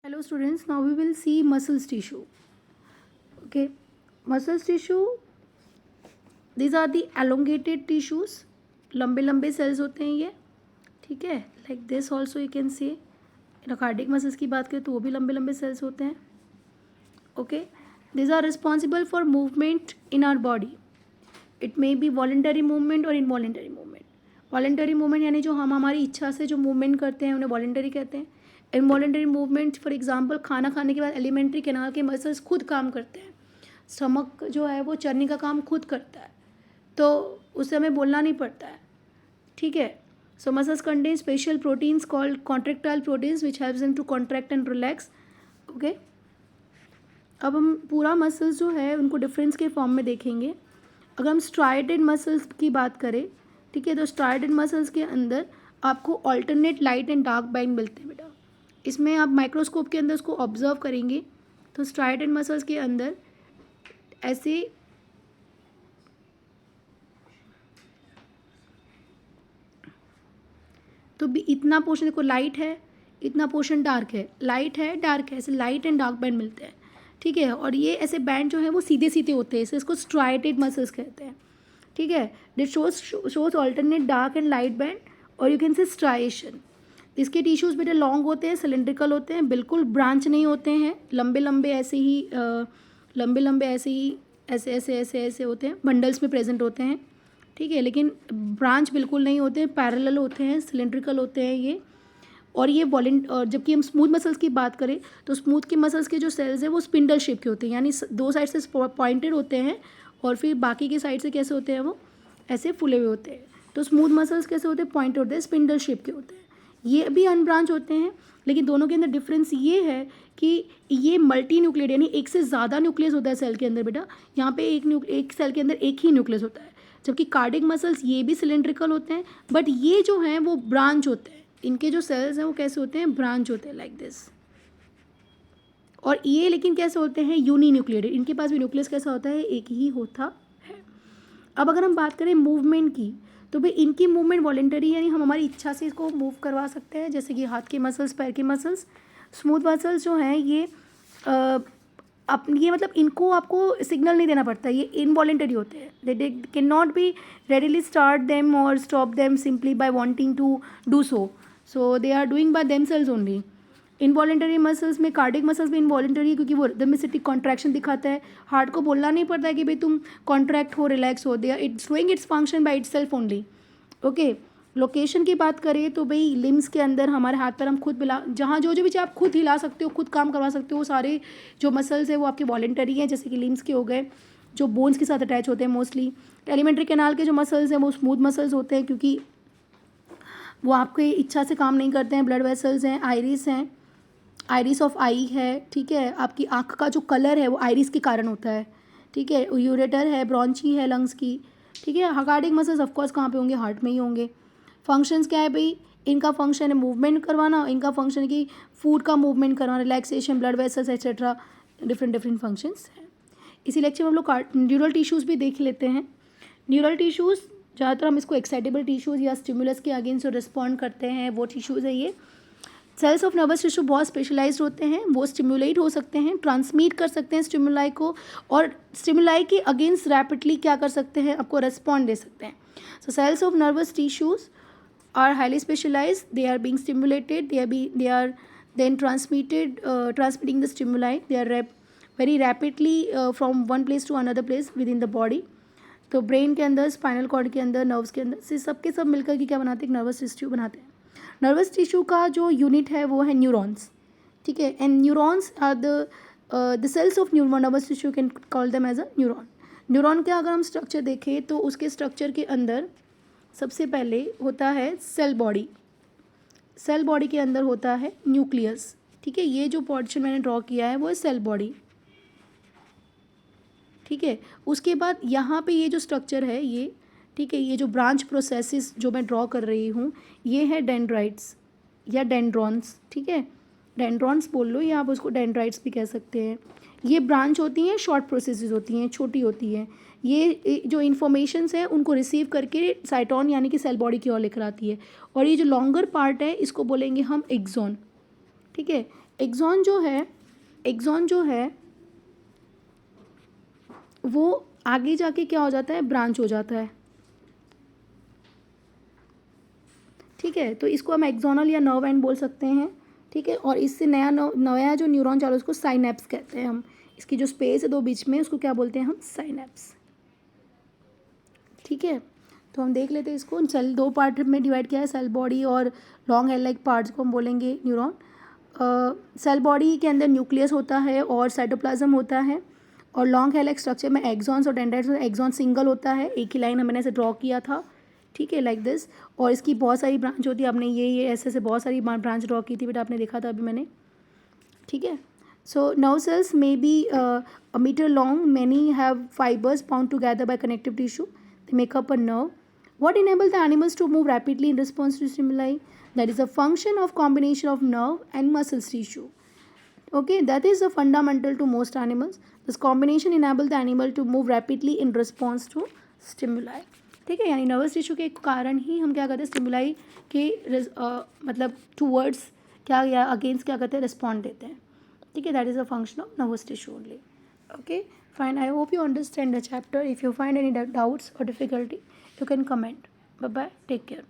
Hello students, now we will see muscles tissue. Okay, muscles tissue, these are the elongated tissues. लंबे लंबे sales होते हैं ये, ठीक है. Like this also you can say. Cardiac muscles की बात करें तो वो भी लंबे लंबे सेल्स होते हैं. Okay, these are responsible for movement in our body. It may be voluntary movement और involuntary movement. वॉलेंटरी मूवमेंट यानी जो हम हमारी इच्छा से जो मूवमेंट करते हैं उन्हें वॉलेंटरी कहते हैं. इनवॉलेंटरी मूवमेंट फॉर एग्जांपल खाना खाने के बाद एलिमेंट्री कैनाल के मसल्स खुद काम करते हैं. स्टमक जो है वो चरने का काम खुद करता है, तो उससे हमें बोलना नहीं पड़ता है, ठीक है. So muscles contain special proteins called contractile proteins which helps them to contract and relax. Okay, अब हम पूरा मसल्स जो है उनको डिफरेंस के फॉर्म में देखेंगे. अगर हम स्ट्राइडेड मसल्स की बात करें, ठीक है, तो स्ट्राइडेड मसल्स के अंदर आपको alternate light and dark band मिलते हैं बेटा. इसमें आप माइक्रोस्कोप के अंदर उसको ऑब्जर्व करेंगे तो स्ट्राइडेड मसल्स के अंदर ऐसे तो भी इतना पोर्शन देखो लाइट है, इतना पोर्शन डार्क है, लाइट है डार्क है, ऐसे लाइट एंड डार्क बैंड मिलते हैं, ठीक है. और ये ऐसे बैंड जो है वो सीधे सीधे होते हैं, इसको स्ट्राइडेड मसल्स कहते हैं, ठीक है. This shows alternate dark and light band और यू कैन से स्ट्राइएशन. इसके टिश्यूज़ बेटे लॉन्ग होते हैं, सिलेंड्रिकल होते हैं, बिल्कुल ब्रांच नहीं होते हैं, लंबे लंबे ऐसे ही ऐसे ऐसे ऐसे ऐसे होते हैं, बंडल्स में प्रेजेंट होते हैं, ठीक है. लेकिन ब्रांच बिल्कुल नहीं होते हैं, पैरेलल होते हैं, सिलेंड्रिकल होते हैं ये. और ये जबकि हम स्मूथ मसल्स की बात करें तो स्मूथ के मसल्स के जो सेल्स हैं वो स्पिंडल शेप के होते हैं, यानी दो साइड से पॉइंटेड होते हैं और फिर बाकी के साइड से कैसे होते हैं वो ऐसे फूले हुए होते हैं. तो स्मूथ मसल्स कैसे होते हैं, पॉइंटेड होते हैं, स्पिंडल शेप के होते हैं. ये भी अनब्रांच होते हैं, लेकिन दोनों के अंदर डिफरेंस ये है कि ये मल्टी न्यूक्लियड यानी एक से ज़्यादा न्यूक्लियस होता है सेल के अंदर बेटा. यहाँ पे एक सेल के अंदर एक ही न्यूक्लियस होता है, जबकि कार्डियक मसल्स ये भी सिलेंड्रिकल होते हैं, बट ये जो हैं वो ब्रांच होते हैं. इनके जो सेल्स हैं वो कैसे होते हैं, ब्रांच होते हैं लाइक दिस. और ये लेकिन कैसे होते हैं, यूनी न्यूक्लियड. इनके पास भी न्यूक्लियस कैसा होता है, एक ही होता है. अब अगर हम बात करें मूवमेंट की तो भाई इनकी मूवमेंट वॉलेंटरी यानी हम हमारी इच्छा से इसको मूव करवा सकते हैं, जैसे कि हाथ के मसल्स, पैर के मसल्स. स्मूथ मसल्स जो हैं ये ये मतलब इनको आपको सिग्नल नहीं देना पड़ता, ये इनवॉलेंटरी होते हैं. They can not be readily start them or stop them simply by wanting to do so they are doing by themselves only. Involuntary muscles में कार्डियक मसल्स भी इनवॉलेंटरी है क्योंकि वो रिदमिक कॉन्ट्रैक्शन दिखाता है. हार्ट को बोलना नहीं पड़ता है कि भाई तुम कॉन्ट्रैक्ट हो, रिलैक्स हो, they are its doing its function by itself only. Okay, location की बात करें तो भाई लिम्स के अंदर हमारे हाथ पर हम खुद हिला, जहाँ जो भी आप खुद हिला सकते हो, खुद काम करवा सकते हो, वो सारे जो मसल्स है वो आपके वॉलेंटरी हैं. जैसे कि लिम्स के हो गए जो बोन्स के साथ अटैच होते हैं मोस्टली. एलिमेंट्री कैनाल के जो मसल्स हैं वो स्मूथ मसल्स होते हैं क्योंकि वो आपकी इच्छा से काम नहीं करते हैं. ब्लड वेसल्स हैं, आइरिस हैं, आइरिस ऑफ आई है, ठीक है. आपकी आँख का जो कलर है वो आइरिस के कारण होता है, ठीक है. यूरेटर है, ब्रॉन्ची है लंग्स की, ठीक है. कार्डियक मसल्स ऑफकोर्स कहाँ पे होंगे, हार्ट में ही होंगे. फंक्शंस क्या है भाई, इनका फंक्शन है मूवमेंट करवाना, इनका फंक्शन है कि फूड का मूवमेंट करवाना, relaxation, blood vessels etcetera, different functions हैं. इसी लेक्चर में हम लोग न्यूरल टिश्यूज़ भी देख लेते हैं. न्यूरल टिश्यूज़ ज़्यादातर हम इसको एक्साइटेबल टिश्यूज़ या स्टिमुलस के अगेंस्ट जो रिस्पॉन्ड करते हैं वो टिश्यूज़ है ये. सेल्स ऑफ नर्वस टिश्यू बहुत स्पेशलाइज्ड होते हैं, वो स्टिमुलेट हो सकते हैं, ट्रांसमिट कर सकते हैं स्टिमुलाई को, और स्टिमुलाई के अगेंस्ट रैपिडली क्या कर सकते हैं, आपको रिस्पॉन्ड दे सकते हैं. So cells of nervous tissues are highly specialized, they are being stimulated, they are then transmitting the stimuli, they are very rapidly from one place to another place within the body. तो brain के अंदर, spinal cord के अंदर, nerves के अंदर से सब के सब मिलकर के क्या बनाते हैं, नर्वस टिश्यू बनाते हैं. नर्वस टिश्यू का जो यूनिट है वो है न्यूरॉन्स, ठीक है. And neurons are the cells of nervous tissue, can call them as a neuron. Neuron का अगर हम स्ट्रक्चर देखें तो उसके स्ट्रक्चर के अंदर सबसे पहले होता है सेल बॉडी. सेल बॉडी के अंदर होता है न्यूक्लियस, ठीक है. ये जो पोर्शन मैंने ड्रॉ किया है वो है सेल बॉडी, ठीक है. उसके बाद यहाँ पे ये जो स्ट्रक्चर है ये, ठीक है, ये जो ब्रांच प्रोसेसेस जो मैं ड्रॉ कर रही हूँ ये है डेंड्राइट्स या डेंड्रॉन्स, ठीक है. डेंड्रॉन्स बोल लो या आप उसको डेंड्राइट्स भी कह सकते हैं. ये ब्रांच होती हैं, शॉर्ट प्रोसेसेस होती हैं, छोटी होती हैं. ये जो इन्फॉर्मेशंस है उनको रिसीव करके साइटोन यानी कि सेल बॉडी की ओर लेकर आती है. और ये जो लॉन्गर पार्ट है इसको बोलेंगे हम एक्सॉन, ठीक है. एक्सॉन जो है वो आगे जाके क्या हो जाता है, ब्रांच हो जाता है, ठीक है। तो इसको हम एक्सोनल या नर्व एंड बोल सकते हैं, ठीक है। और इससे नया जो न्यूरॉन चालू उसको साइनेप्स कहते हैं हम। इसकी जो स्पेस है दो बीच में उसको क्या बोलते हैं हम, साइनेप्स, ठीक है। तो हम देख लेते हैं इसको। सेल दो पार्ट में डिवाइड किया है, सेल बॉडी और लॉन्ग हेयर लाइक पार्ट्स को हम बोलेंगे न्यूरॉन। सेल बॉडी के अंदर न्यूक्लियस होता है और साइटोप्लाज्म होता है, और लॉन्ग हेयर लाइक स्ट्रक्चर में एक्सॉन्स और डेंड्राइट्स। एक्सॉन सिंगल होता है, एक ही लाइन हमने ऐसे ड्रॉ किया था, ठीक है, लाइक दिस। और इसकी बहुत सारी ब्रांच होती है, आपने ये ऐसे ऐसे बहुत सारी ब्रांच ड्रॉ की थी बेटा, आपने देखा था अभी मैंने, ठीक है। So nerve cells may be a metre long, many have fibres bound together by connective tissue, they make up a nerve. What enables the animals to move rapidly in response to stimuli? That is a function of combination of nerve and muscle tissue. Okay, that is the fundamental to most animals. This combination enables the animal to move rapidly in response to stimuli. ठीक है, यानी nervous tissue के कारण ही हम क्या करते हैं, stimuli के मतलब टूवर्ड्स क्या या अगेंस्ट क्या करते हैं, रिस्पॉन्ड देते हैं, ठीक है। That is a function of nervous tissue only. Okay, fine. I hope you understand the chapter. If you find any doubts or difficulty, you can comment. Bye bye. Take care.